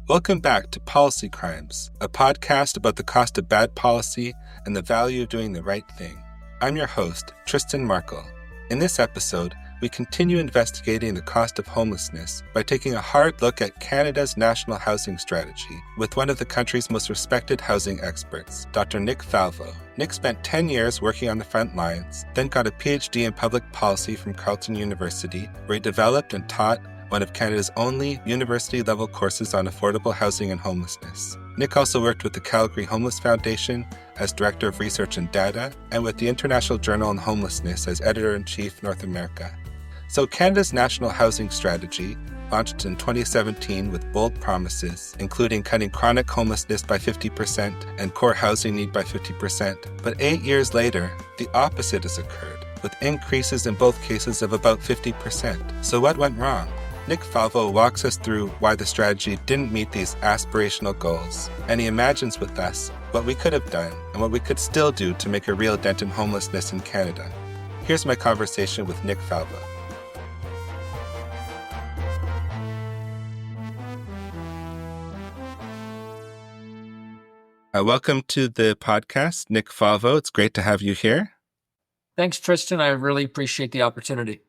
Welcome back to Policy Crimes, a podcast about the cost of bad policy and the value of doing the right thing. I'm your host, Tristan Markle. In this episode, we continue investigating the cost of homelessness by taking a hard look at Canada's national housing strategy with one of the country's most respected housing experts, Dr. Nick Falvo. Nick spent 10 years working on the front lines, then got a PhD in public policy from Carlton University, where he developed and taught one of Canada's only university-level courses on affordable housing and homelessness. Nick also worked with the Calgary Homeless Foundation as Director of Research and Data, and with the International Journal on Homelessness as Editor-in-Chief, North America. So Canada's National Housing Strategy, launched in 2017 with bold promises, including cutting chronic homelessness by 50% and core housing need by 50%. But 8 years later, the opposite has occurred, with increases in both cases of about 50%. So what went wrong? Nick Falvo walks us through why the strategy didn't meet these aspirational goals, and he imagines with us what we could have done and what we could still do to make a real dent in homelessness in Canada. Here's my conversation with Nick Falvo. Welcome to the podcast, Nick Falvo. It's great to have you here. Thanks, Tristan. I really appreciate the opportunity.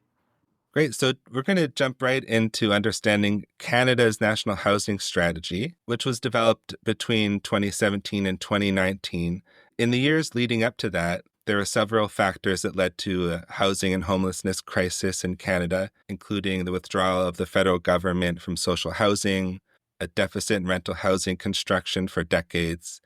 Great. So we're going to jump right into understanding Canada's National Housing Strategy, which was developed between 2017 and 2019. In the years leading up to that, there were several factors that led to a housing and homelessness crisis in Canada, including the withdrawal of the federal government from social housing, a deficit in rental housing construction for decades,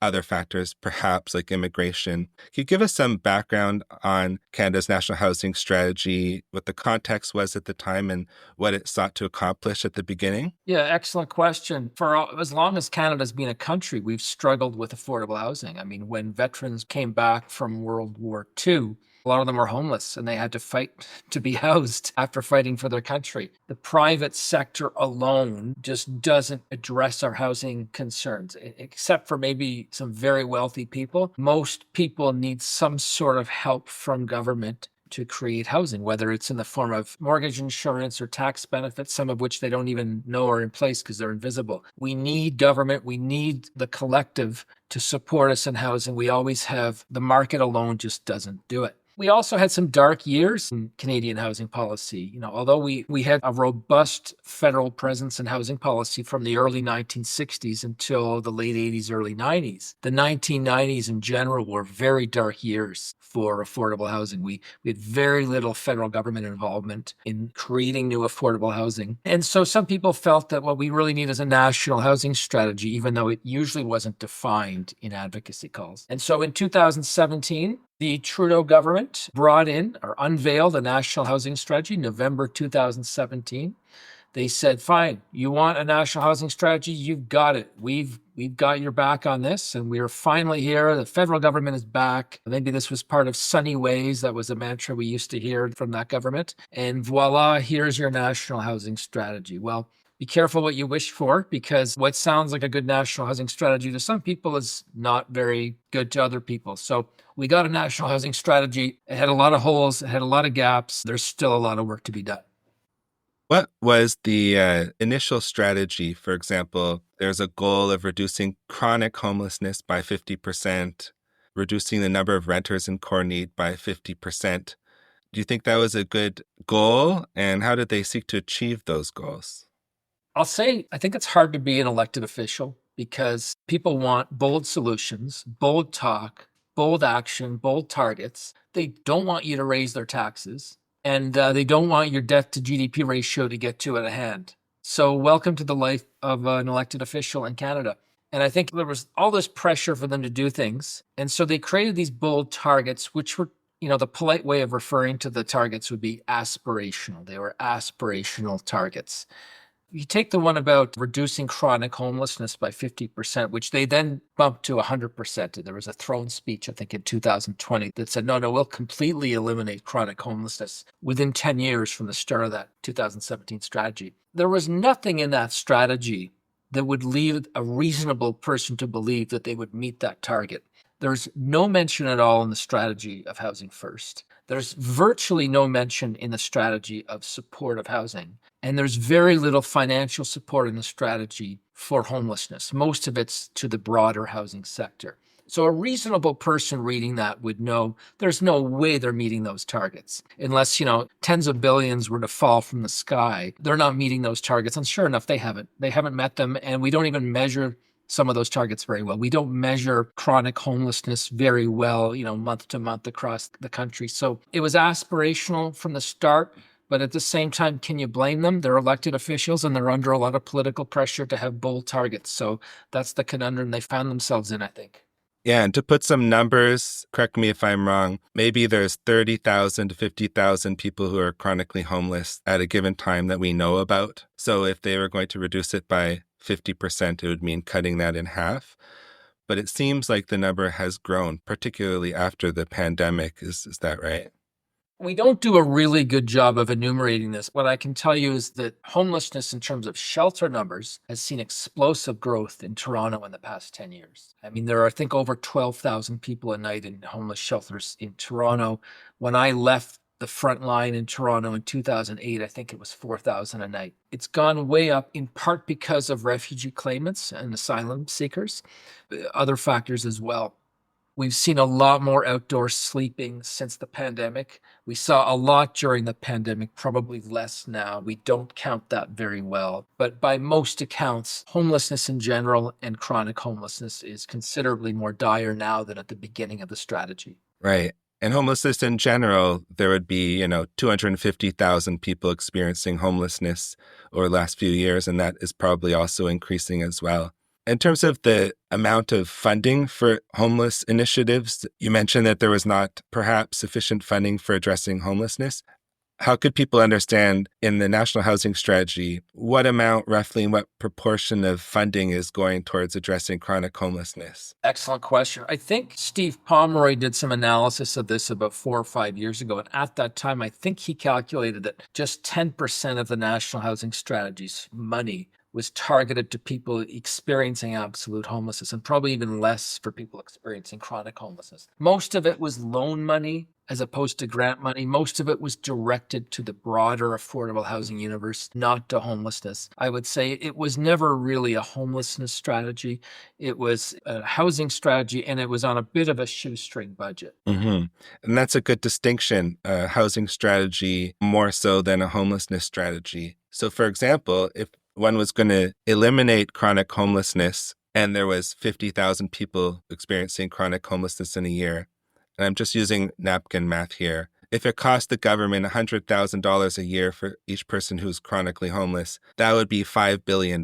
other factors, perhaps like immigration. Can you give us some background on Canada's National Housing Strategy, what the context was at the time and what it sought to accomplish at the beginning? Yeah, excellent question. As long as Canada's been a country, we've struggled with affordable housing. I mean, when veterans came back from World War II, a lot of them were homeless and they had to fight to be housed after fighting for their country. The private sector alone just doesn't address our housing concerns, except for maybe some very wealthy people. Most people need some sort of help from government to create housing, whether it's in the form of mortgage insurance or tax benefits, some of which they don't even know are in place because they're invisible. We need government. We need the collective to support us in housing. We always have. The market alone just doesn't do it. We also had some dark years in Canadian housing policy. Although we had a robust federal presence in housing policy from the early 1960s until the late 80s, early 90s. The 1990s in general were very dark years for affordable housing. We had very little federal government involvement in creating new affordable housing. And so some people felt that what we really need is a national housing strategy, even though it usually wasn't defined in advocacy calls. And so in 2017, the Trudeau government brought in or unveiled a national housing strategy, November 2017. They said, fine, you want a national housing strategy? You've got it. We've got your back on this, and we are finally here. The federal government is back. Maybe this was part of Sunny Ways. That was a mantra we used to hear from that government. And voila, here's your national housing strategy. Well, be careful what you wish for, because what sounds like a good national housing strategy to some people is not very good to other people. So we got a national housing strategy. It had a lot of holes. It had a lot of gaps. There's still a lot of work to be done. What was the initial strategy? For example, there's a goal of reducing chronic homelessness by 50%, reducing the number of renters in core need by 50%. Do you think that was a good goal? And how did they seek to achieve those goals? I'll say, I think it's hard to be an elected official because people want bold solutions, bold talk, bold action, bold targets. They don't want you to raise their taxes, and they don't want your debt to GDP ratio to get too out of hand. So welcome to the life of an elected official in Canada. And I think there was all this pressure for them to do things. And so they created these bold targets, which were, the polite way of referring to the targets would be aspirational. They were aspirational targets. You take the one about reducing chronic homelessness by 50%, which they then bumped to 100%. There was a throne speech, I think, in 2020 that said, no, we'll completely eliminate chronic homelessness within 10 years from the start of that 2017 strategy. There was nothing in that strategy that would lead a reasonable person to believe that they would meet that target. There's no mention at all in the strategy of housing first. There's virtually no mention in the strategy of supportive housing. And there's very little financial support in the strategy for homelessness. Most of it's to the broader housing sector. So a reasonable person reading that would know there's no way they're meeting those targets unless, tens of billions were to fall from the sky. They're not meeting those targets. And sure enough, they haven't. They haven't met them. And we don't even measure some of those targets very well. We don't measure chronic homelessness very well, month to month across the country. So it was aspirational from the start. But at the same time, can you blame them? They're elected officials and they're under a lot of political pressure to have bold targets. So that's the conundrum they found themselves in, I think. Yeah, and to put some numbers, correct me if I'm wrong, maybe there's 30,000 to 50,000 people who are chronically homeless at a given time that we know about. So if they were going to reduce it by 50%, it would mean cutting that in half. But it seems like the number has grown, particularly after the pandemic. Is that right? We don't do a really good job of enumerating this. What I can tell you is that homelessness in terms of shelter numbers has seen explosive growth in Toronto in the past 10 years. I mean, there are, I think, over 12,000 people a night in homeless shelters in Toronto. When I left the front line in Toronto in 2008, I think it was 4,000 a night. It's gone way up in part because of refugee claimants and asylum seekers, other factors as well. We've seen a lot more outdoor sleeping since the pandemic. We saw a lot during the pandemic, probably less now. We don't count that very well. But by most accounts, homelessness in general and chronic homelessness is considerably more dire now than at the beginning of the strategy. Right. And homelessness in general, there would be, 250,000 people experiencing homelessness over the last few years, and that is probably also increasing as well. In terms of the amount of funding for homeless initiatives, you mentioned that there was not perhaps sufficient funding for addressing homelessness. How could people understand in the National Housing Strategy what amount roughly and what proportion of funding is going towards addressing chronic homelessness? Excellent question. I think Steve Pomeroy did some analysis of this about 4 or 5 years ago. And at that time, I think he calculated that just 10% of the National Housing Strategy's money was targeted to people experiencing absolute homelessness, and probably even less for people experiencing chronic homelessness. Most of it was loan money as opposed to grant money. Most of it was directed to the broader affordable housing universe, not to homelessness. I would say it was never really a homelessness strategy. It was a housing strategy, and it was on a bit of a shoestring budget. Mm-hmm. And that's a good distinction, a housing strategy more so than a homelessness strategy. So, for example, if one was going to eliminate chronic homelessness and there was 50,000 people experiencing chronic homelessness in a year, and I'm just using napkin math here, if it cost the government $100,000 a year for each person who's chronically homeless, that would be $5 billion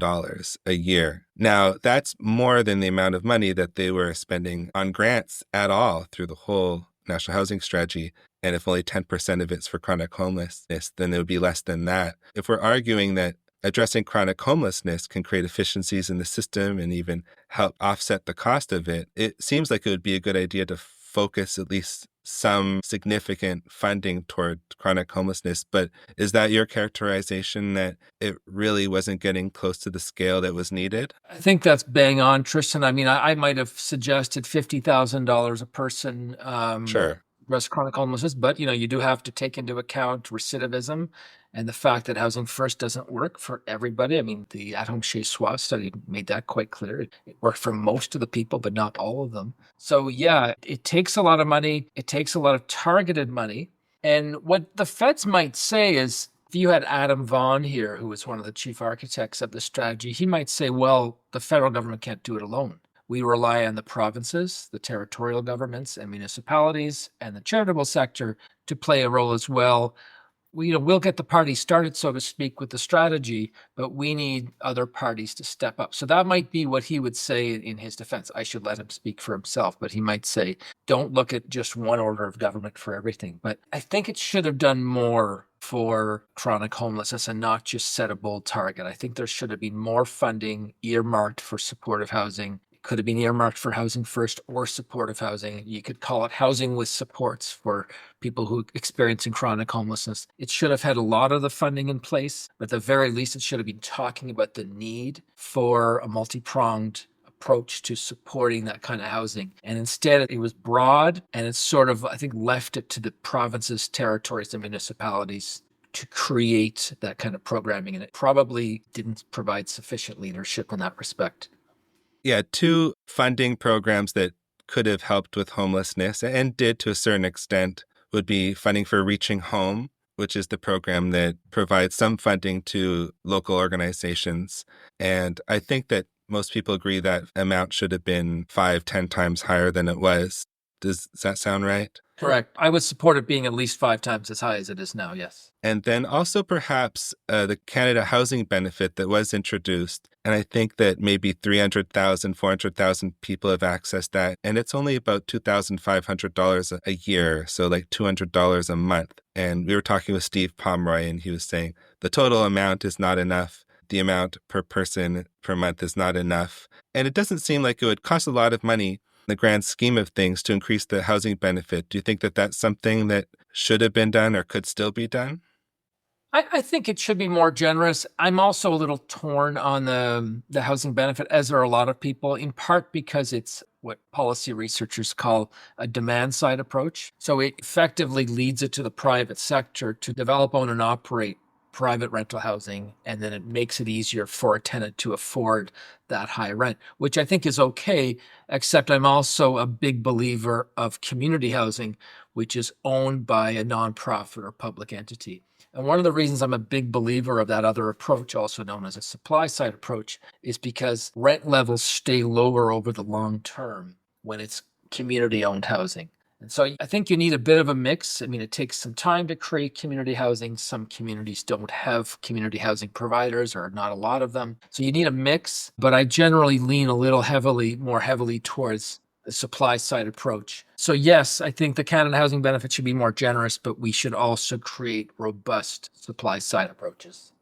a year. Now, that's more than the amount of money that they were spending on grants at all through the whole National Housing Strategy. And if only 10% of it's for chronic homelessness, then it would be less than that. If we're arguing that addressing chronic homelessness can create efficiencies in the system and even help offset the cost of it, it seems like it would be a good idea to focus at least some significant funding toward chronic homelessness. But is that your characterization, that it really wasn't getting close to the scale that was needed? I think that's bang on, Tristan. I mean, I might have suggested $50,000 a person. Sure. Address chronic homelessness, but you do have to take into account recidivism and the fact that housing first doesn't work for everybody. I mean, the at-home chez soi study made that quite clear. It worked for most of the people, but not all of them. So yeah, it takes a lot of money. It takes a lot of targeted money. And what the feds might say is, if you had Adam Vaughan here, who was one of the chief architects of the strategy, he might say, well, the federal government can't do it alone. We rely on the provinces, the territorial governments and municipalities, and the charitable sector to play a role as well. We'll get the party started, so to speak, with the strategy, but we need other parties to step up. So that might be what he would say in his defense. I should let him speak for himself, but he might say, don't look at just one order of government for everything. But I think it should have done more for chronic homelessness and not just set a bold target. I think there should have been more funding earmarked for supportive housing. Could have been earmarked for housing first or supportive housing. You could call it housing with supports for people who experiencing chronic homelessness. It should have had a lot of the funding in place, but at the very least, it should have been talking about the need for a multi-pronged approach to supporting that kind of housing. And instead, it was broad, and it's sort of, I think, left it to the provinces, territories, and municipalities to create that kind of programming, and it probably didn't provide sufficient leadership in that respect. Yeah, two funding programs that could have helped with homelessness and did to a certain extent would be funding for Reaching Home, which is the program that provides some funding to local organizations. And I think that most people agree that amount should have been 5-10 times higher than it was. Does that sound right? Correct. I would support it being at least 5 times as high as it is now, yes. And then also perhaps the Canada Housing Benefit that was introduced. And I think that maybe 300,000, 400,000 people have accessed that. And it's only about $2,500 a year, so like $200 a month. And we were talking with Steve Pomeroy, and he was saying the total amount is not enough. The amount per person per month is not enough. And it doesn't seem like it would cost a lot of money in the grand scheme of things to increase the housing benefit. Do you think that that's something that should have been done or could still be done? I think it should be more generous. I'm also a little torn on the housing benefit, as are a lot of people, in part because it's what policy researchers call a demand side approach. So it effectively leads it to the private sector to develop, own, and operate private rental housing, and then it makes it easier for a tenant to afford that high rent, which I think is okay, except I'm also a big believer of community housing, which is owned by a nonprofit or public entity. And one of the reasons I'm a big believer of that other approach, also known as a supply side approach, is because rent levels stay lower over the long term when it's community owned housing. And so I think you need a bit of a mix. I mean, it takes some time to create community housing. Some communities don't have community housing providers, or not a lot of them. So you need a mix, but I generally lean a little more heavily towards the supply side approach. So yes, I think the Canada Housing Benefit should be more generous, but we should also create robust supply side approaches.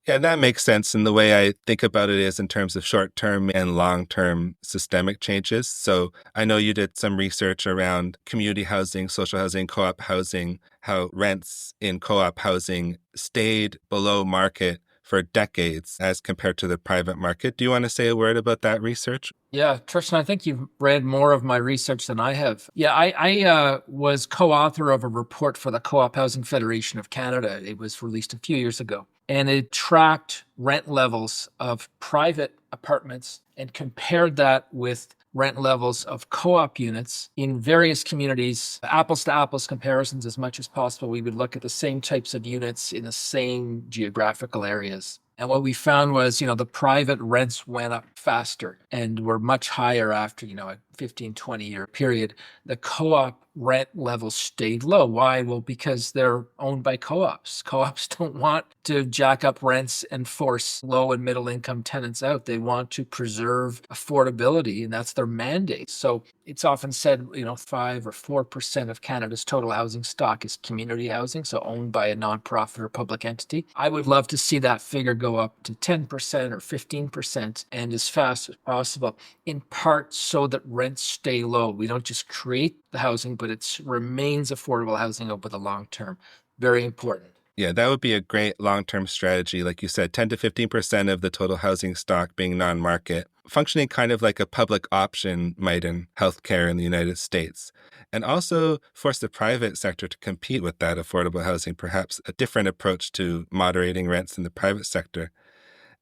Yeah, that makes sense. And the way I think about it is in terms of short-term and long-term systemic changes. So I know you did some research around community housing, social housing, co-op housing, how rents in co-op housing stayed below market for decades as compared to the private market. Do you want to say a word about that research? Yeah, Tristan, I think you've read more of my research than I have. Yeah, I was co-author of a report for the Co-op Housing Federation of Canada. It was released a few years ago, and it tracked rent levels of private apartments and compared that with rent levels of co-op units in various communities, apples to apples comparisons as much as possible. We would look at the same types of units in the same geographical areas. And what we found was, the private rents went up faster and were much higher after, a 15, 20-year period. The co-op rent levels stayed low. Why? Well, because they're owned by co-ops. Co-ops don't want to jack up rents and force low and middle income tenants out. They want to preserve affordability, and that's their mandate. So it's often said, 5 or 4% of Canada's total housing stock is community housing, so owned by a nonprofit or public entity. I would love to see that figure go up to 10% or 15% and as fast as possible, in part so that rents stay low. We don't just create the housing, but it remains affordable housing over the long term. Very important. Yeah, that would be a great long-term strategy. Like you said, 10 to 15% of the total housing stock being non-market, functioning kind of like a public option might in healthcare in the United States. And also force the private sector to compete with that affordable housing, perhaps a different approach to moderating rents in the private sector.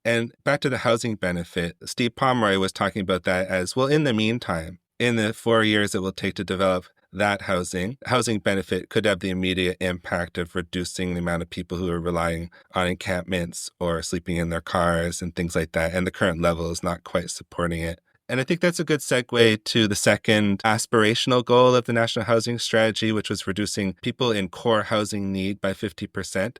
And back to the housing benefit, Steve Pomeroy was talking about that as, well, in the meantime, in the 4 years it will take to develop that housing benefit could have the immediate impact of reducing the amount of people who are relying on encampments or sleeping in their cars and things like that. And the current level is not quite supporting it. And I think that's a good segue to the second aspirational goal of the National Housing Strategy, which was reducing people in core housing need by 50%.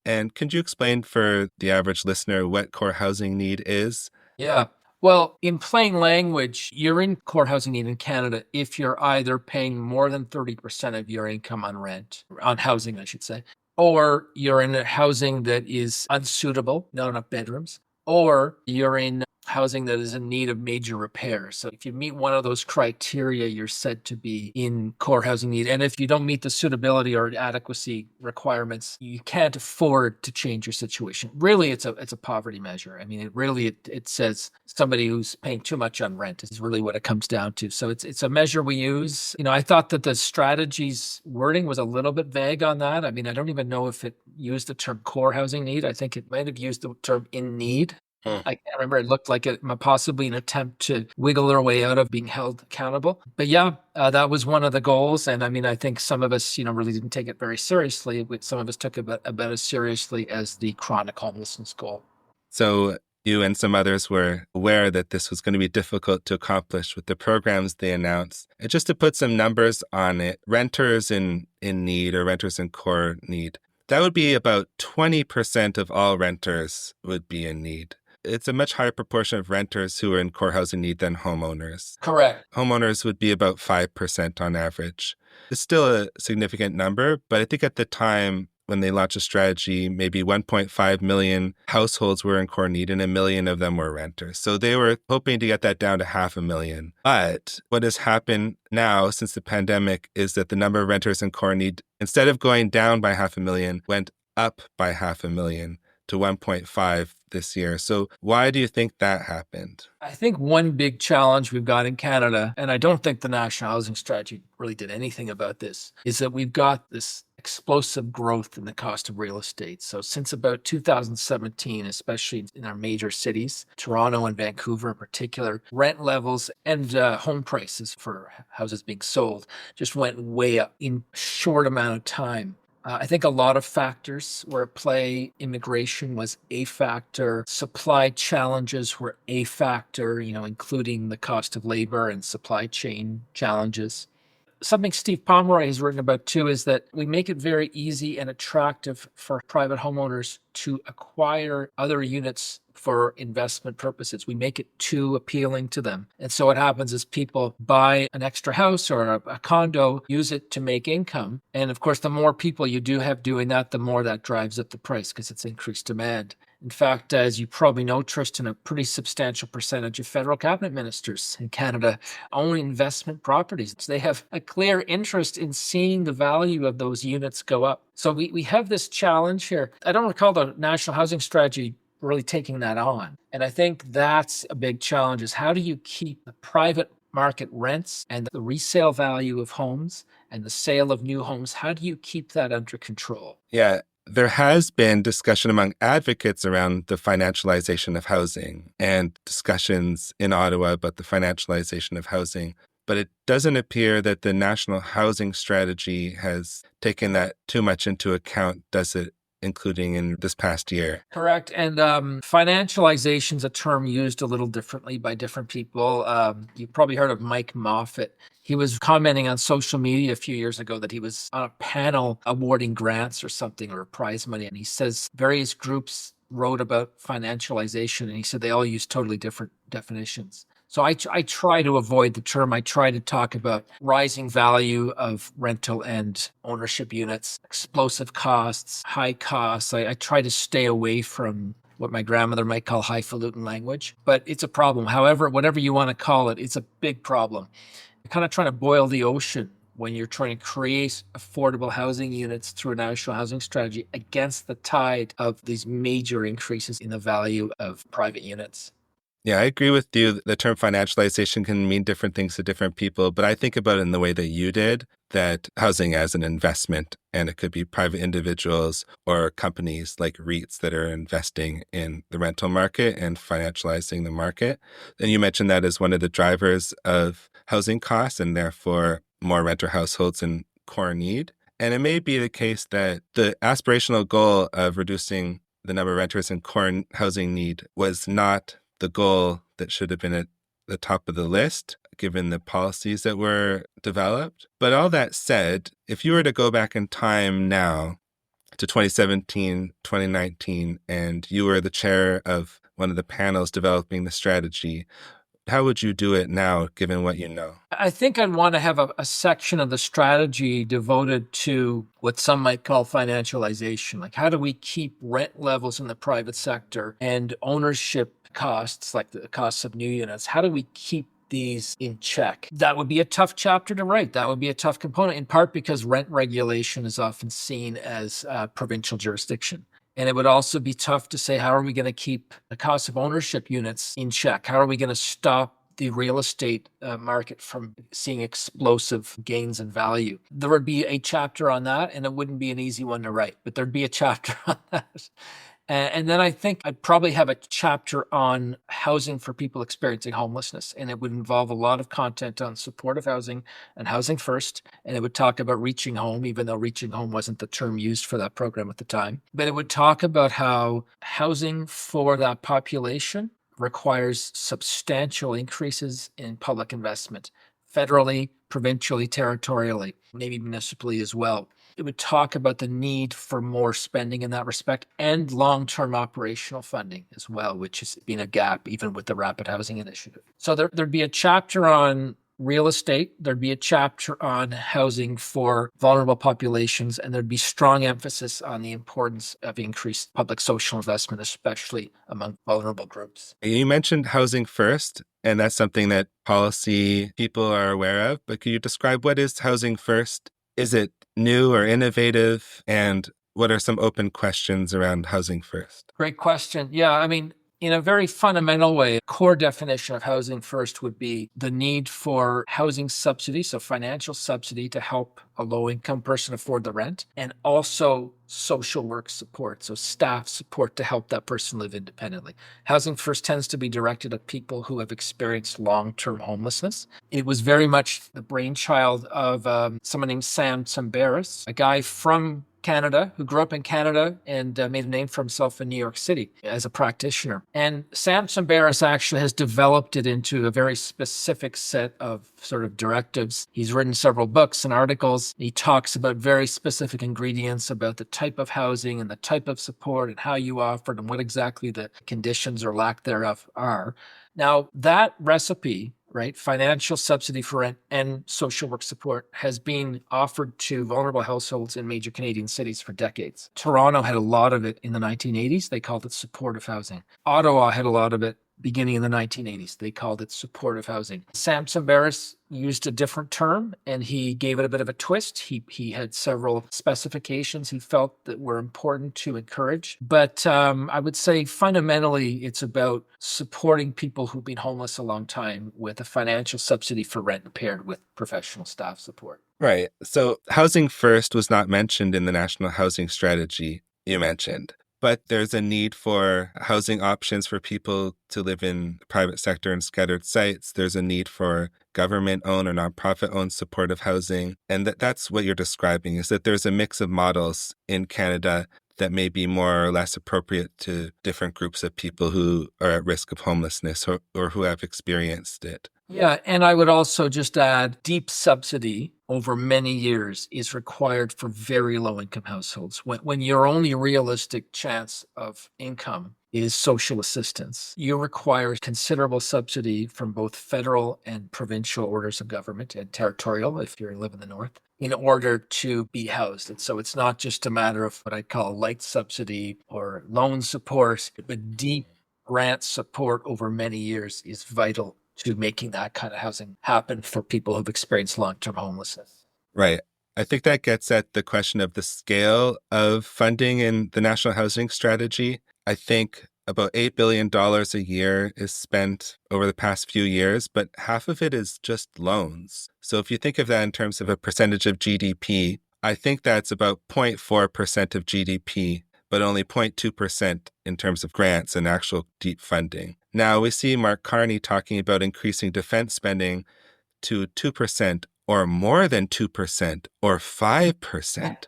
And could you explain for the average listener what core housing need is? Yeah. Well, in plain language, you're in core housing need in Canada if you're either paying more than 30% of your income on rent, on housing, I should say, or you're in a housing that is unsuitable, not enough bedrooms, or you're in housing that is in need of major repair. So if you meet one of those criteria, you're said to be in core housing need. And if you don't meet the suitability or adequacy requirements, you can't afford to change your situation. Really, it's a poverty measure. I mean, it says somebody who's paying too much on rent is really what it comes down to. So it's a measure we use. I thought that the strategy's wording was a little bit vague on that. I mean, I don't even know if it used the term core housing need. I think it might have used the term in need. I can't remember. It looked like it possibly an attempt to wiggle their way out of being held accountable. But yeah, that was one of the goals. And I mean, I think some of us, really didn't take it very seriously. Some of us took it about as seriously as the chronic homelessness goal. So you and some others were aware that this was going to be difficult to accomplish with the programs they announced. And just to put some numbers on it, renters in need or renters in core need, that would be about 20% of all renters would be in need. It's a much higher proportion of renters who are in core housing need than homeowners. Correct. Homeowners would be about 5% on average. It's still a significant number, but I think at the time when they launched a strategy, maybe 1.5 million households were in core need and 1 million of them were renters. So they were hoping to get that down to 500,000. But what has happened now since the pandemic is that the number of renters in core need, instead of going down by 500,000, went up by 500,000 to 1.5 this year. So why do you think that happened? I think one big challenge we've got in Canada, and I don't think the National Housing Strategy really did anything about this, is that we've got this explosive growth in the cost of real estate. So since about 2017, especially in our major cities, Toronto and Vancouver in particular, rent levels and home prices for houses being sold just went way up in a short amount of time. I think a lot of factors were at play. Immigration was a factor. Supply challenges were a factor, including the cost of labor and supply chain challenges. Something Steve Pomeroy has written about too is that we make it very easy and attractive for private homeowners to acquire other units for investment purposes. We make it too appealing to them. And so what happens is people buy an extra house or a condo, use it to make income. And of course, the more people you do have doing that, the more that drives up the price because it's increased demand. In fact, as you probably know, Tristan, a pretty substantial percentage of federal cabinet ministers in Canada own investment properties. They have a clear interest in seeing the value of those units go up. So we have this challenge here. I don't recall the National Housing Strategy really taking that on. And I think that's a big challenge is how do you keep the private market rents and the resale value of homes and the sale of new homes, how do you keep that under control? Yeah. There has been discussion among advocates around the financialization of housing and discussions in Ottawa about the financialization of housing. But it doesn't appear that the National Housing Strategy has taken that too much into account, does it? Including in this past year. Correct. And financialization is a term used a little differently by different people. You've probably heard of Mike Moffat. He was commenting on social media a few years ago that he was on a panel awarding grants or something or prize money. And he says various groups wrote about financialization and he said they all use totally different definitions. So I try to avoid the term. I try to talk about rising value of rental and ownership units, explosive costs, high costs. I try to stay away from what my grandmother might call highfalutin language, but it's a problem. However, whatever you want to call it, it's a big problem. You're kind of trying to boil the ocean when you're trying to create affordable housing units through a national housing strategy against the tide of these major increases in the value of private units. Yeah, I agree with you. The term financialization can mean different things to different people, but I think about it in the way that you did, that housing as an investment, and it could be private individuals or companies like REITs that are investing in the rental market and financializing the market. And you mentioned that as one of the drivers of housing costs and therefore more renter households in core need. And it may be the case that the aspirational goal of reducing the number of renters in core housing need was not the goal that should have been at the top of the list, given the policies that were developed. But all that said, if you were to go back in time now to 2017, 2019, and you were the chair of one of the panels developing the strategy, how would you do it now, given what you know? I think I'd want to have a section of the strategy devoted to what some might call financialization. Like, how do we keep rent levels in the private sector and ownership costs, like the costs of new units, how do we keep these in check? That would be a tough chapter to write. That would be a tough component, in part because rent regulation is often seen as provincial jurisdiction. And it would also be tough to say, how are we going to keep the cost of ownership units in check? How are we going to stop the real estate market from seeing explosive gains in value? There would be a chapter on that, and it wouldn't be an easy one to write, but there'd be a chapter on that. And then I think I'd probably have a chapter on housing for people experiencing homelessness. And it would involve a lot of content on supportive housing and housing first. And it would talk about reaching home, even though reaching home wasn't the term used for that program at the time. But it would talk about how housing for that population requires substantial increases in public investment, federally, provincially, territorially, maybe municipally as well. It would talk about the need for more spending in that respect and long-term operational funding as well, which has been a gap even with the Rapid Housing Initiative. So there'd be a chapter on real estate, there'd be a chapter on housing for vulnerable populations, and there'd be strong emphasis on the importance of increased public social investment, especially among vulnerable groups. You mentioned housing first, and that's something that policy people are aware of, but could you describe what is housing first? Is it new or innovative? And what are some open questions around housing first? Great question. Yeah, I mean, in a very fundamental way, a core definition of housing first would be the need for housing subsidy, so financial subsidy to help a low-income person afford the rent, and also social work support, so staff support to help that person live independently. Housing first tends to be directed at people who have experienced long-term homelessness. It was very much the brainchild of someone named Sam Tsambaris, a guy from Canada, who grew up in Canada and made a name for himself in New York City as a practitioner. And Sam Tsambaris actually has developed it into a very specific set of sort of directives. He's written several books and articles. He talks about very specific ingredients about the type of housing and the type of support and how you offer it and what exactly the conditions or lack thereof are. Now, that recipe, right, financial subsidy for rent and social work support, has been offered to vulnerable households in major Canadian cities for decades. Toronto had a lot of it in the 1980s. They called it supportive housing. Ottawa had a lot of it beginning in the 1980s. They called it supportive housing. Sam Tsambaris used a different term, and he gave it a bit of a twist. He had several specifications he felt that were important to encourage. But I would say fundamentally, it's about supporting people who've been homeless a long time with a financial subsidy for rent paired with professional staff support. Right. So housing first was not mentioned in the National Housing Strategy you mentioned. But there's a need for housing options for people to live in the private sector and scattered sites. There's a need for government-owned or nonprofit-owned supportive housing. And that's what you're describing, is that there's a mix of models in Canada that may be more or less appropriate to different groups of people who are at risk of homelessness or who have experienced it. Yeah, and I would also just add deep subsidy over many years is required for very low-income households. When your only realistic chance of income is social assistance, you require considerable subsidy from both federal and provincial orders of government and territorial, if you live in the north, in order to be housed. And so it's not just a matter of what I call light subsidy or loan support, but deep grant support over many years is vital to making that kind of housing happen for people who've experienced long-term homelessness. Right. I think that gets at the question of the scale of funding in the National Housing Strategy. I think about $8 billion a year is spent over the past few years, but half of it is just loans. So if you think of that in terms of a percentage of GDP, I think that's about 0.4% of GDP, but only 0.2% in terms of grants and actual deep funding. Now, we see Mark Carney talking about increasing defense spending to 2% or more than 2% or 5%.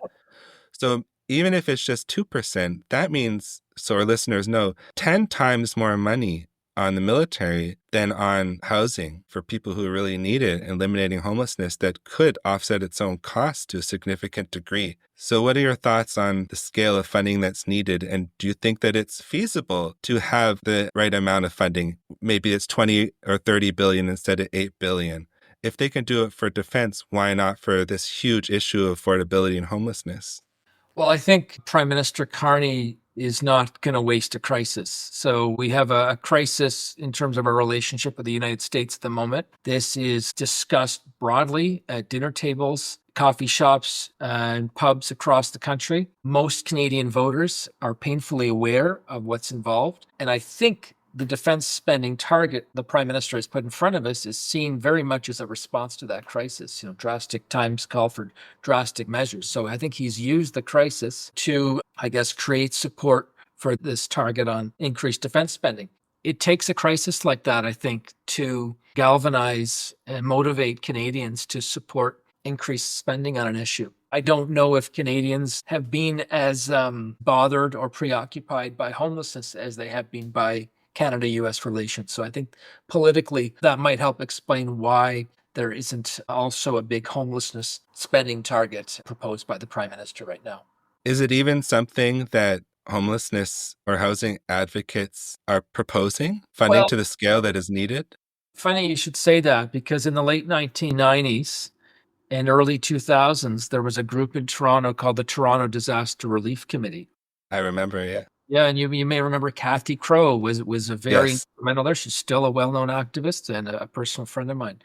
So even if it's just 2%, that means, so our listeners know, 10 times more money on the military than on housing for people who really need it, eliminating homelessness that could offset its own costs to a significant degree. So what are your thoughts on the scale of funding that's needed? And do you think that it's feasible to have the right amount of funding? Maybe it's 20 or 30 billion instead of 8 billion. If they can do it for defense, why not for this huge issue of affordability and homelessness? Well, I think Prime Minister Carney is not going to waste a crisis. So we have a crisis in terms of our relationship with the United States at the moment. This is discussed broadly at dinner tables, coffee shops, and pubs across the country. Most Canadian voters are painfully aware of what's involved. And I think the defense spending target the Prime Minister has put in front of us is seen very much as a response to that crisis. Drastic times call for drastic measures. So I think he's used the crisis to, I guess, create support for this target on increased defense spending. It takes a crisis like that, I think, to galvanize and motivate Canadians to support increased spending on an issue. I don't know if Canadians have been as bothered or preoccupied by homelessness as they have been by Canada-US relations. So I think politically that might help explain why there isn't also a big homelessness spending target proposed by the Prime Minister right now. Is it even something that homelessness or housing advocates are proposing, funding to the scale that is needed? Funny you should say that, because in the late 1990s and early 2000s, there was a group in Toronto called the Toronto Disaster Relief Committee. I remember, yeah. Yeah, and you may remember Kathy Crow was a very instrumental there. She's still a well-known activist and a personal friend of mine.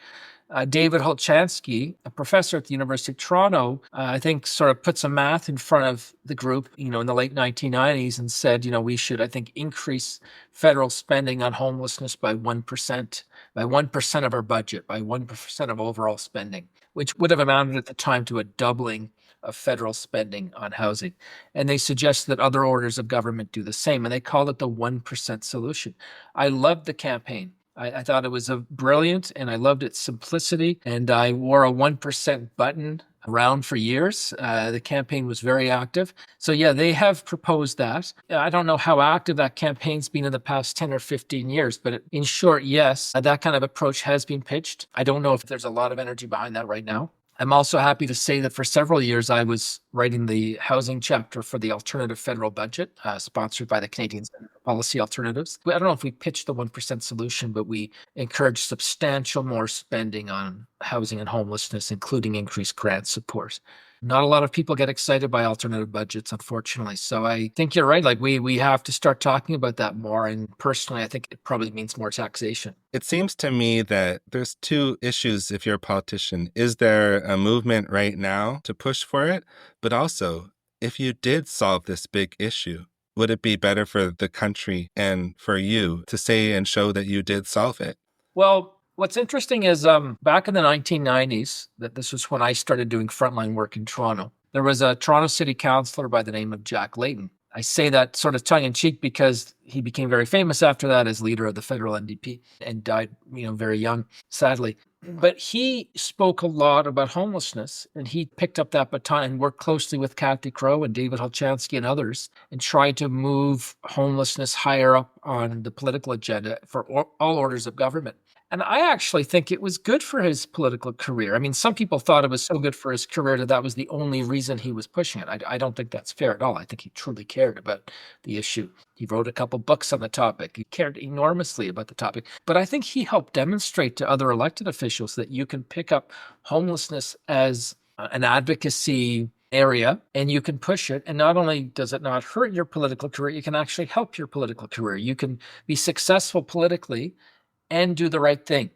David Holchansky, a professor at the University of Toronto, I think sort of put some math in front of the group, in the late 1990s and said, we should, I think, increase federal spending on homelessness by 1%, by 1% of our budget, by 1% of overall spending, which would have amounted at the time to a doubling of federal spending on housing. And they suggest that other orders of government do the same, and they call it the 1% solution. I loved the campaign. I thought it was brilliant, and I loved its simplicity, and I wore a 1% button around for years. The campaign was very active. So yeah, they have proposed that. I don't know how active that campaign's been in the past 10 or 15 years, but in short, yes, that kind of approach has been pitched. I don't know if there's a lot of energy behind that right now. I'm also happy to say that for several years, I was writing the housing chapter for the alternative federal budget, sponsored by the Canadian Center for Policy Alternatives. I don't know if we pitched the 1% solution, but we encouraged substantial more spending on housing and homelessness, including increased grant support. Not a lot of people get excited by alternative budgets, unfortunately. So I think you're right. Like we have to start talking about that more. And personally, I think it probably means more taxation. It seems to me that there's two issues if you're a politician. Is there a movement right now to push for it? But also, if you did solve this big issue, would it be better for the country and for you to say and show that you did solve it? Well, what's interesting is back in the 1990s, that this was when I started doing frontline work in Toronto, there was a Toronto city councillor by the name of Jack Layton. I say that sort of tongue-in-cheek because he became very famous after that as leader of the federal NDP and died, very young, sadly. But he spoke a lot about homelessness, and he picked up that baton and worked closely with Kathy Crow and David Holchansky and others and tried to move homelessness higher up on the political agenda for all orders of government. And I actually think it was good for his political career. I mean, some people thought it was so good for his career that was the only reason he was pushing it. I don't think that's fair at all. I think he truly cared about the issue. He wrote a couple books on the topic. He cared enormously about the topic. But I think he helped demonstrate to other elected officials that you can pick up homelessness as an advocacy area and you can push it. And not only does it not hurt your political career, you can actually help your political career. You can be successful politically and do the right thing.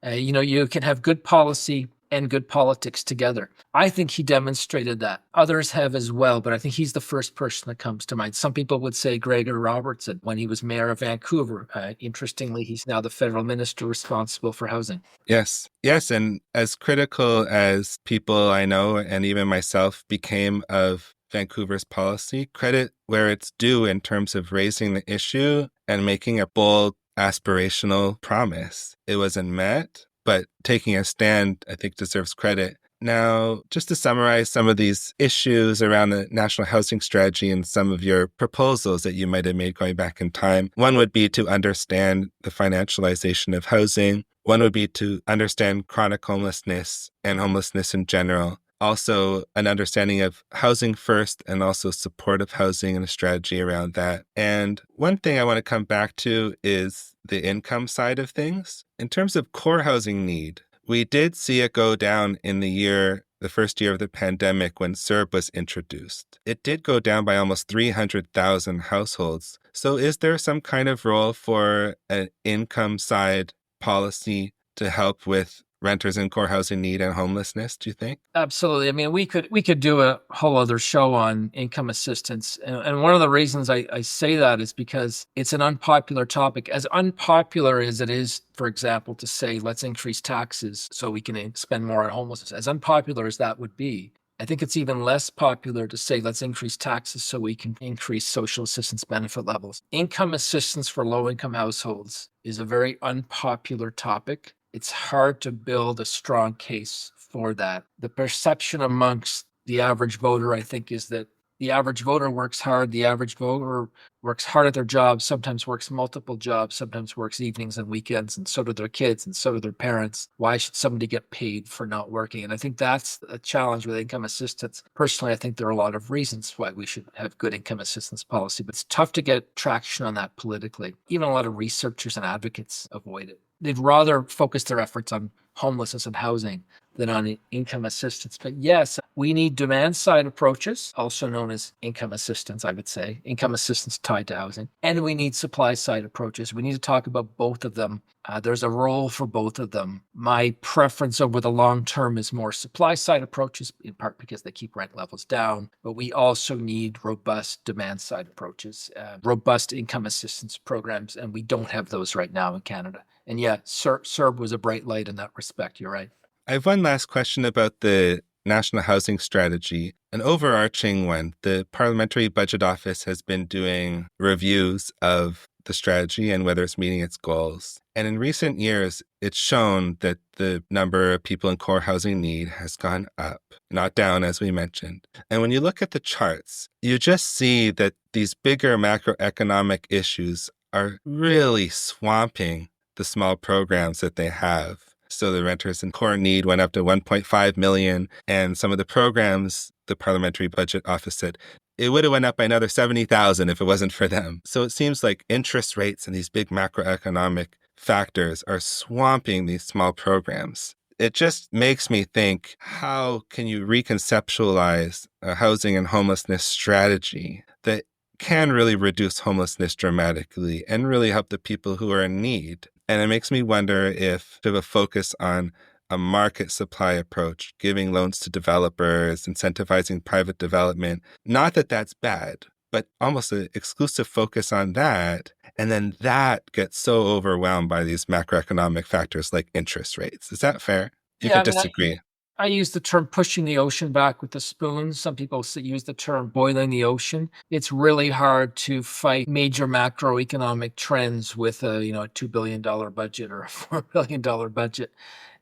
You can have good policy and good politics together. I think he demonstrated that. Others have as well, but I think he's the first person that comes to mind. Some people would say Gregor Robertson when he was mayor of Vancouver. Interestingly, he's now the federal minister responsible for housing. Yes. And as critical as people I know and even myself became of Vancouver's policy, credit where it's due in terms of raising the issue and making a bold aspirational promise. It wasn't met, but taking a stand, I think, deserves credit. Now, just to summarize some of these issues around the national housing strategy and some of your proposals that you might have made going back in time, one would be to understand the financialization of housing. One would be to understand chronic homelessness and homelessness in general. Also, an understanding of housing first and also supportive housing and a strategy around that. And one thing I want to come back to is the income side of things. In terms of core housing need, we did see it go down in the year the first year of the pandemic when CERB was introduced. It did go down by almost 300,000 households. So is there some kind of role for an income side policy to help with renters in core housing need and homelessness, do you think? Absolutely. I mean, we could do a whole other show on income assistance. And one of the reasons I say that is because it's an unpopular topic. As unpopular as it is, for example, to say, let's increase taxes so we can spend more on homelessness, as unpopular as that would be, I think it's even less popular to say, let's increase taxes so we can increase social assistance benefit levels. Income assistance for low-income households is a very unpopular topic. It's hard to build a strong case for that. The perception amongst the average voter, I think, is that the average voter works hard. The average voter works hard at their job, sometimes works multiple jobs, sometimes works evenings and weekends, and so do their kids, and so do their parents. Why should somebody get paid for not working? And I think that's a challenge with income assistance. Personally, I think there are a lot of reasons why we should have good income assistance policy, but it's tough to get traction on that politically. Even a lot of researchers and advocates avoid it. They'd rather focus their efforts on homelessness and housing than on income assistance. But yes, we need demand side approaches, also known as income assistance, I would say, income assistance tied to housing. And we need supply side approaches. We need to talk about both of them. There's a role for both of them. My preference over the long term is more supply side approaches, in part because they keep rent levels down. But we also need robust demand side approaches, robust income assistance programs. And we don't have those right now in Canada. And yeah, CERB was a bright light in that respect. You're right. I have one last question about the National Housing Strategy, an overarching one. The Parliamentary Budget Office has been doing reviews of the strategy and whether it's meeting its goals. And in recent years, it's shown that the number of people in core housing need has gone up, not down, as we mentioned. And when you look at the charts, you just see that these bigger macroeconomic issues are really swamping the small programs that they have. So the renters in core need went up to 1.5 million. And some of the programs, the Parliamentary Budget Office said, it would have went up by another 70,000 if it wasn't for them. So it seems like interest rates and these big macroeconomic factors are swamping these small programs. It just makes me think, how can you reconceptualize a housing and homelessness strategy that can really reduce homelessness dramatically and really help the people who are in need? And it makes me wonder if to have a focus on a market supply approach, giving loans to developers, incentivizing private development, not that that's bad, but almost an exclusive focus on that. And then that gets so overwhelmed by these macroeconomic factors like interest rates. Is that fair? You could disagree. I use the term pushing the ocean back with the spoon. Some people use the term boiling the ocean. It's really hard to fight major macroeconomic trends with a $2 billion budget or a $4 billion budget.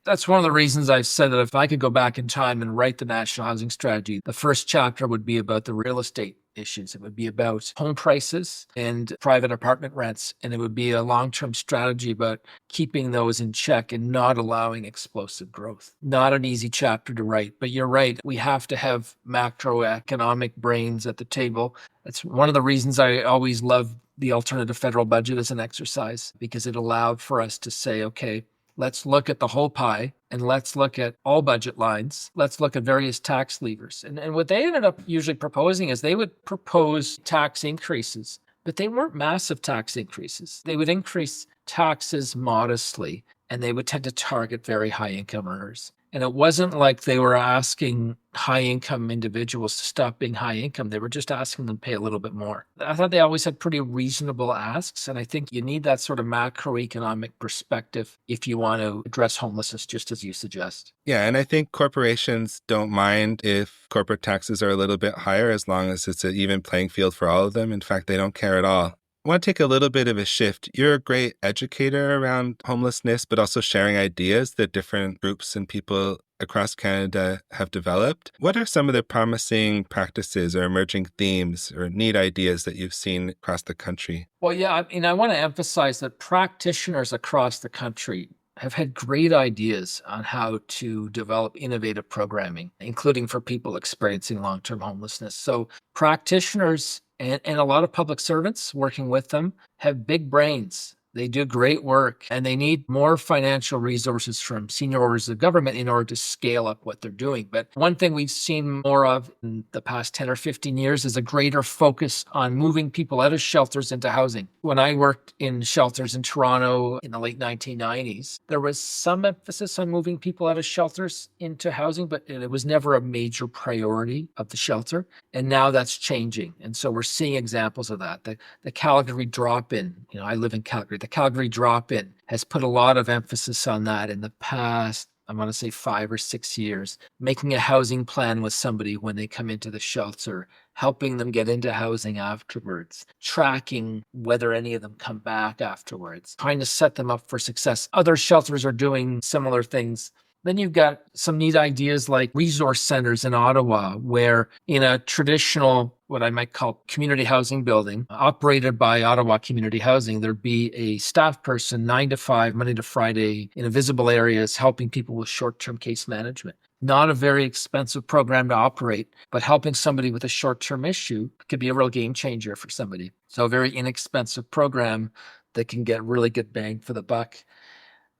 That's one of the reasons I've said that if I could go back in time and write the National Housing Strategy, the first chapter would be about the real estate issues. It would be about home prices and private apartment rents. And it would be a long-term strategy about keeping those in check and not allowing explosive growth. Not an easy chapter to write, but you're right. We have to have macroeconomic brains at the table. That's one of the reasons I always love the alternative federal budget as an exercise, because it allowed for us to say, okay, let's look at the whole pie and let's look at all budget lines. Let's look at various tax levers. And what they ended up usually proposing is they would propose tax increases, but they weren't massive tax increases. They would increase taxes modestly, and they would tend to target very high income earners. And it wasn't like they were asking high income individuals to stop being high income. They were just asking them to pay a little bit more. I thought they always had pretty reasonable asks. And I think you need that sort of macroeconomic perspective if you want to address homelessness, just as you suggest. Yeah, and I think corporations don't mind if corporate taxes are a little bit higher as long as it's an even playing field for all of them. In fact, they don't care at all. I want to take a little bit of a shift. You're a great educator around homelessness, but also sharing ideas that different groups and people across Canada have developed. What are some of the promising practices or emerging themes or neat ideas that you've seen across the country? Well, yeah, I want to emphasize that practitioners across the country have had great ideas on how to develop innovative programming, including for people experiencing long-term homelessness. So practitioners and a lot of public servants working with them have big brains They do great work, and they need more financial resources from senior orders of government in order to scale up what they're doing. But one thing we've seen more of in the past 10 or 15 years is a greater focus on moving people out of shelters into housing. When I worked in shelters in Toronto in the late 1990s, there was some emphasis on moving people out of shelters into housing, but it was never a major priority of the shelter. And now that's changing. And so we're seeing examples of that. The Calgary drop-in, I live in Calgary. The Calgary drop-in has put a lot of emphasis on that in the past, I want to say 5 or 6 years, making a housing plan with somebody when they come into the shelter, helping them get into housing afterwards, tracking whether any of them come back afterwards, trying to set them up for success. Other shelters are doing similar things. Then you've got some neat ideas like resource centers in Ottawa, where in a traditional, what I might call community housing building, operated by Ottawa Community Housing, there'd be a staff person 9 to 5, Monday to Friday, in visible areas, helping people with short-term case management. Not a very expensive program to operate, but helping somebody with a short-term issue could be a real game changer for somebody. So a very inexpensive program that can get really good bang for the buck.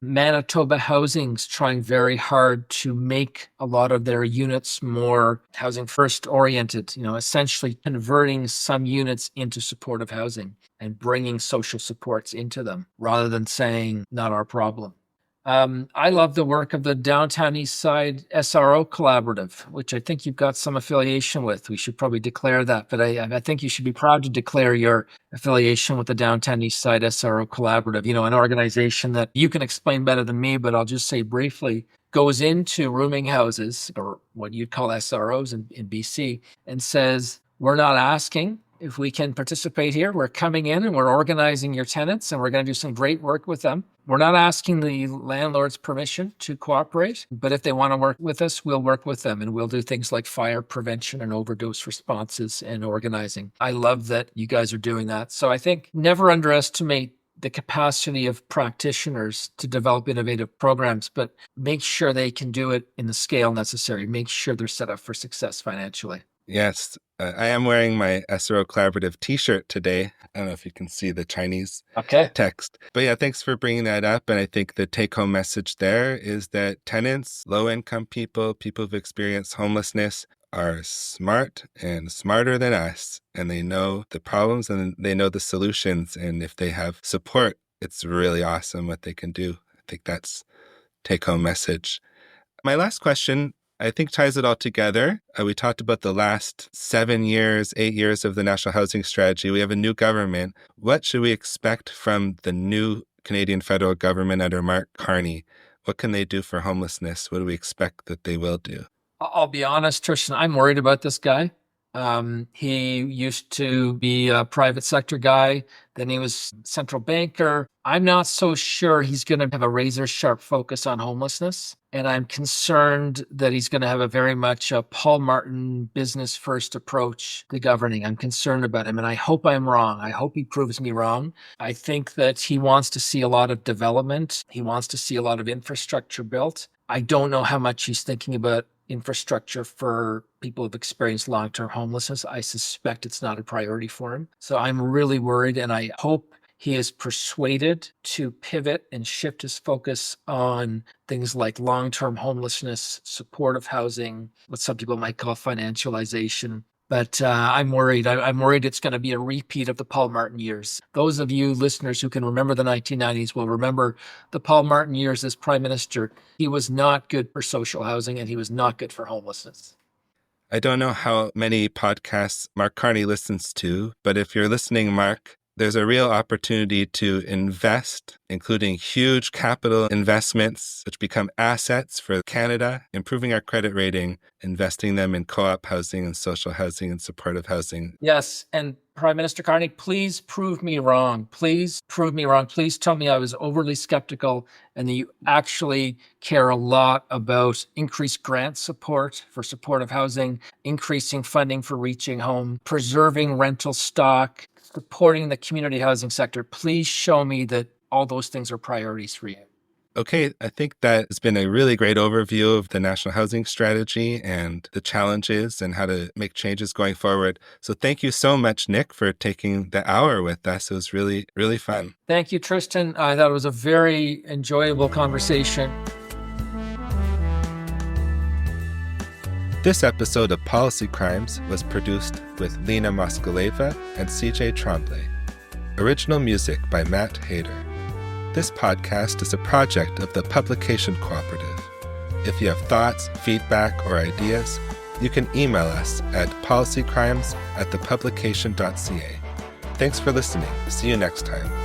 Manitoba Housing's trying very hard to make a lot of their units more housing first oriented, essentially converting some units into supportive housing and bringing social supports into them rather than saying, not our problem. I love the work of the Downtown East Side SRO Collaborative, which I think you've got some affiliation with. We should probably declare that, but I think you should be proud to declare your affiliation with the Downtown East Side SRO Collaborative, an organization that you can explain better than me, but I'll just say briefly, goes into rooming houses, or what you'd call SROs in BC, and says, we're not asking if we can participate here. We're coming in and we're organizing your tenants, and we're going to do some great work with them. We're not asking the landlord's permission to cooperate, but if they want to work with us, we'll work with them, and we'll do things like fire prevention and overdose responses and organizing. I love that you guys are doing that. So I think never underestimate the capacity of practitioners to develop innovative programs, but make sure they can do it in the scale necessary. Make sure they're set up for success financially. Yes, I am wearing my SRO Collaborative t-shirt today. I don't know if you can see the Chinese text. But yeah, thanks for bringing that up. And I think the take-home message there is that tenants, low-income people, people who've experienced homelessness are smart and smarter than us. And they know the problems and they know the solutions. And if they have support, it's really awesome what they can do. I think that's take-home message. My last question, I think, ties it all together. We talked about the last 7 years, 8 years of the National Housing Strategy. We have a new government. What should we expect from the new Canadian federal government under Mark Carney? What can they do for homelessness? What do we expect that they will do? I'll be honest, Tristan, I'm worried about this guy. He used to be a private sector guy. Then he was central banker. I'm not so sure he's going to have a razor sharp focus on homelessness. And I'm concerned that he's going to have a very much a Paul Martin business first approach to governing. I'm concerned about him, and I hope I'm wrong. I hope he proves me wrong. I think that he wants to see a lot of development. He wants to see a lot of infrastructure built. I don't know how much he's thinking about infrastructure for people who've experienced long-term homelessness. I suspect it's not a priority for him. So I'm really worried, and I hope he is persuaded to pivot and shift his focus on things like long-term homelessness, supportive housing, what some people might call financialization. But I'm worried. I'm worried it's going to be a repeat of the Paul Martin years. Those of you listeners who can remember the 1990s will remember the Paul Martin years as prime minister. He was not good for social housing, and he was not good for homelessness. I don't know how many podcasts Mark Carney listens to, but if you're listening, Mark, there's a real opportunity to invest, including huge capital investments, which become assets for Canada, improving our credit rating, investing them in co-op housing and social housing and supportive housing. Yes. And Prime Minister Carney, please prove me wrong. Please prove me wrong. Please tell me I was overly skeptical and that you actually care a lot about increased grant support for supportive housing, increasing funding for reaching home, preserving rental stock, supporting the community housing sector. Please show me that all those things are priorities for you. Okay, I think that has been a really great overview of the National Housing Strategy and the challenges and how to make changes going forward. So thank you so much, Nick, for taking the hour with us. It was really, really fun. Thank you, Tristan. I thought it was a very enjoyable conversation. This episode of Policy Crimes was produced with Lena Moskaleva and CJ Tremblay. Original music by Matt Hayter. This podcast is a project of the Publication Cooperative. If you have thoughts, feedback, or ideas, you can email us at policycrimes@thepublication.ca. Thanks for listening. See you next time.